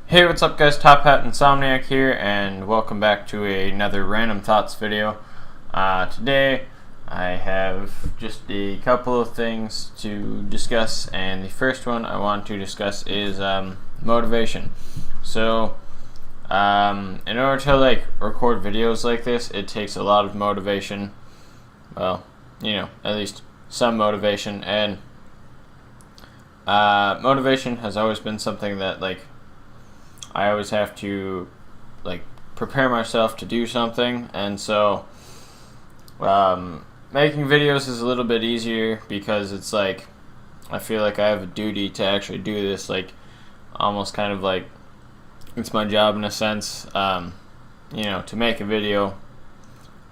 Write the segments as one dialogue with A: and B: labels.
A: Hey, what's up guys, Top Hat Insomniac here, and welcome back to another Random Thoughts video. Today, I have just a couple of things to discuss, and the first one I want to discuss is motivation. So, in order to record videos like this, it takes a lot of motivation. Well, at least some motivation, and motivation has always been something that I always have to prepare myself to do something, and so making videos is a little bit easier because it's I feel like I have a duty to actually do this, almost kind of it's my job in a sense, to make a video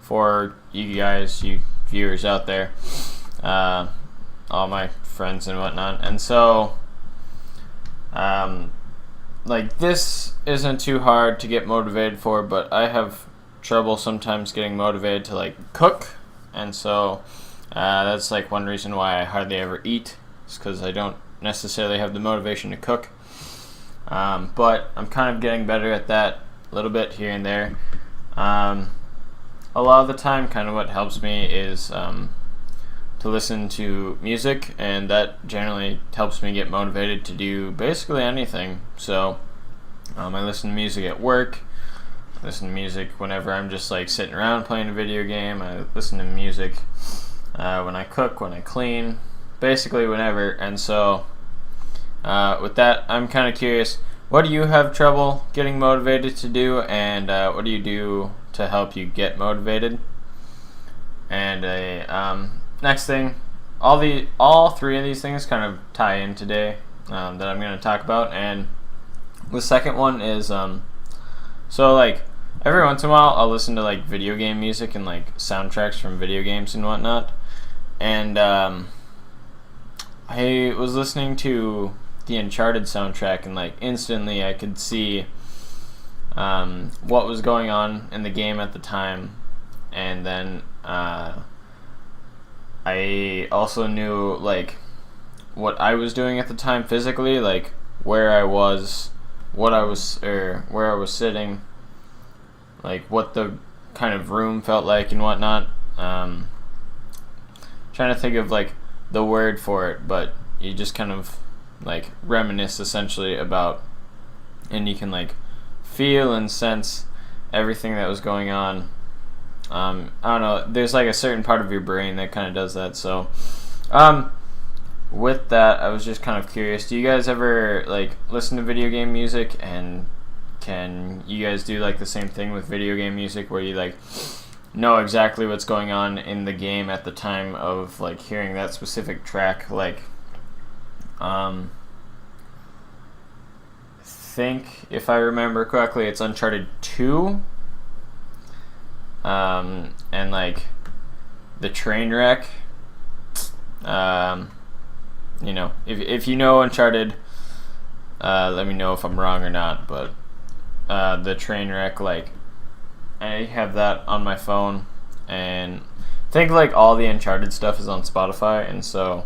A: for you guys, you viewers out there, all my friends and whatnot, and so this isn't too hard to get motivated for, but I have trouble sometimes getting motivated to cook, and so that's one reason why I hardly ever eat, is because I don't necessarily have the motivation to cook, but I'm kind of getting better at that a little bit here and there. A lot of the time, kind of what helps me is to listen to music, and that generally helps me get motivated to do basically anything. So I listen to music at work, I listen to music whenever I'm just sitting around playing a video game, I listen to music when I cook, when I clean, basically whenever. And so with that, I'm kind of curious, what do you have trouble getting motivated to do, and what do you do to help you get motivated? And next thing, all three of these things kind of tie in today, that I'm going to talk about. And the second one is so every once in a while I'll listen to video game music and soundtracks from video games and whatnot. And I was listening to the Uncharted soundtrack, and instantly I could see what was going on in the game at the time, and then I also knew what I was doing at the time physically, where I was, where I was sitting, what the kind of room felt like and whatnot. Trying to think of the word for it, but you just kind of reminisce essentially about, and you can feel and sense everything that was going on. I don't know, there's a certain part of your brain that kind of does that. So with that, I was just kind of curious, do you guys ever listen to video game music, and can you guys do the same thing with video game music, where you know exactly what's going on in the game at the time of hearing that specific track? I think, if I remember correctly, it's Uncharted 2, and the train wreck. If you know Uncharted, let me know if I'm wrong or not, but the train wreck, I have that on my phone, and I think all the Uncharted stuff is on Spotify, and so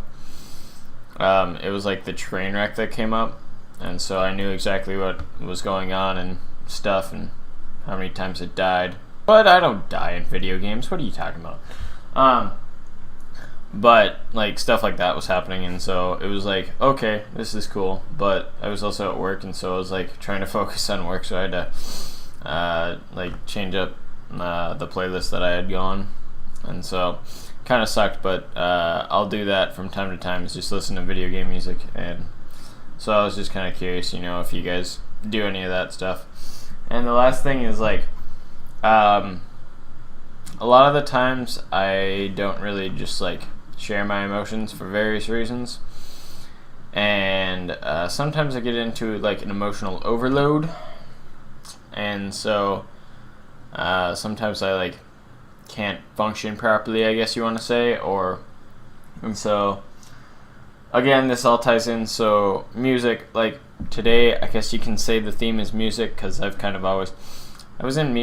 A: it was the train wreck that came up, and so I knew exactly what was going on and stuff, and how many times it died. But I don't die in video games, what are you talking about? But stuff like that was happening, and so it was okay, this is cool, but I was also at work, and so I was trying to focus on work, so I had to change up the playlist that I had going, and so kind of sucked, but I'll do that from time to time, is just listen to video game music. And so I was just kind of curious, if you guys do any of that stuff. And the last thing is a lot of the times I don't really just share my emotions for various reasons, and sometimes I get into an emotional overload, and so sometimes I can't function properly, I guess you want to say, and so again, this all ties in. So music, today, I guess you can say the theme is music, because I've kind of always, I was in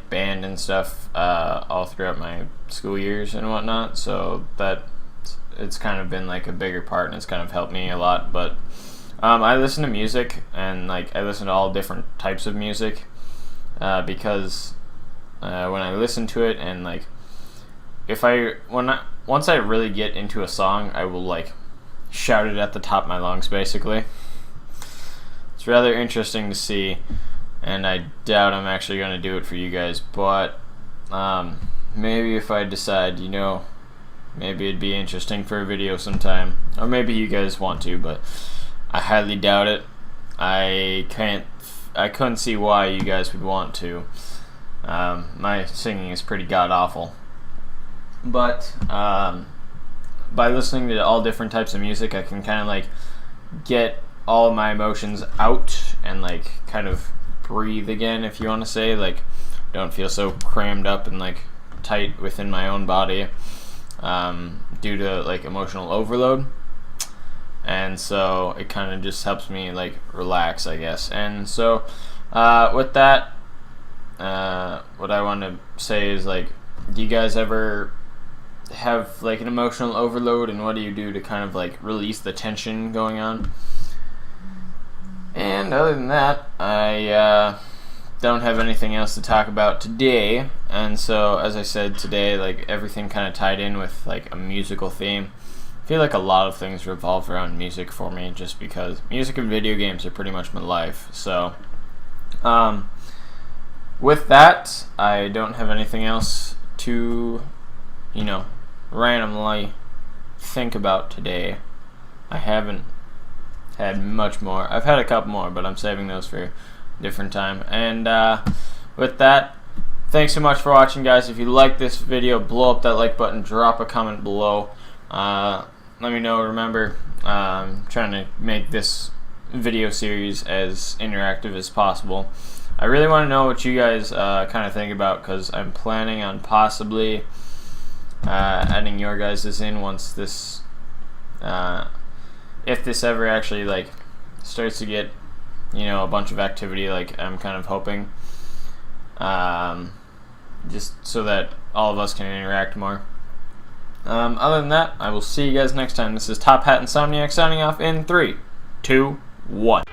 A: band and stuff all throughout my school years and whatnot, so that it's kind of been a bigger part, and it's kind of helped me a lot. But I listen to music, and like I listen to all different types of music because when I listen to it, and like once I really get into a song, I will like shout it at the top of my lungs, basically. It's rather interesting to see, and I doubt I'm actually going to do it for you guys, but maybe if I decide, maybe it'd be interesting for a video sometime, or maybe you guys want to, but I highly doubt it. I couldn't see why you guys would want to. My singing is pretty god-awful. But by listening to all different types of music, I can kind of like get all of my emotions out and like kind of breathe again, if you want to say. Like, don't feel so crammed up and like tight within my own body due to like emotional overload. And so it kind of just helps me like relax, I guess. And so with that, what I want to say is, like, do you guys ever have like an emotional overload, and what do you do to kind of like release the tension going on? And other than that, I don't have anything else to talk about today. And so, as I said, today, like, everything kind of tied in with like a musical theme. I feel like a lot of things revolve around music for me, just because music and video games are pretty much my life. So with that, I don't have anything else to randomly think about today. I haven't had much more. I've had a couple more, but I'm saving those for a different time. And with that, thanks so much for watching, guys. If you like this video, blow up that like button, drop a comment below. Let me know. Remember, I'm trying to make this video series as interactive as possible. I really want to know what you guys kind of think about, because I'm planning on possibly adding your guys' in once this, if this ever actually like starts to get a bunch of activity, like I'm kind of hoping, just so that all of us can interact more. Other than that, I will see you guys next time. This is Top Hat Insomniac signing off in 3, 2, 1.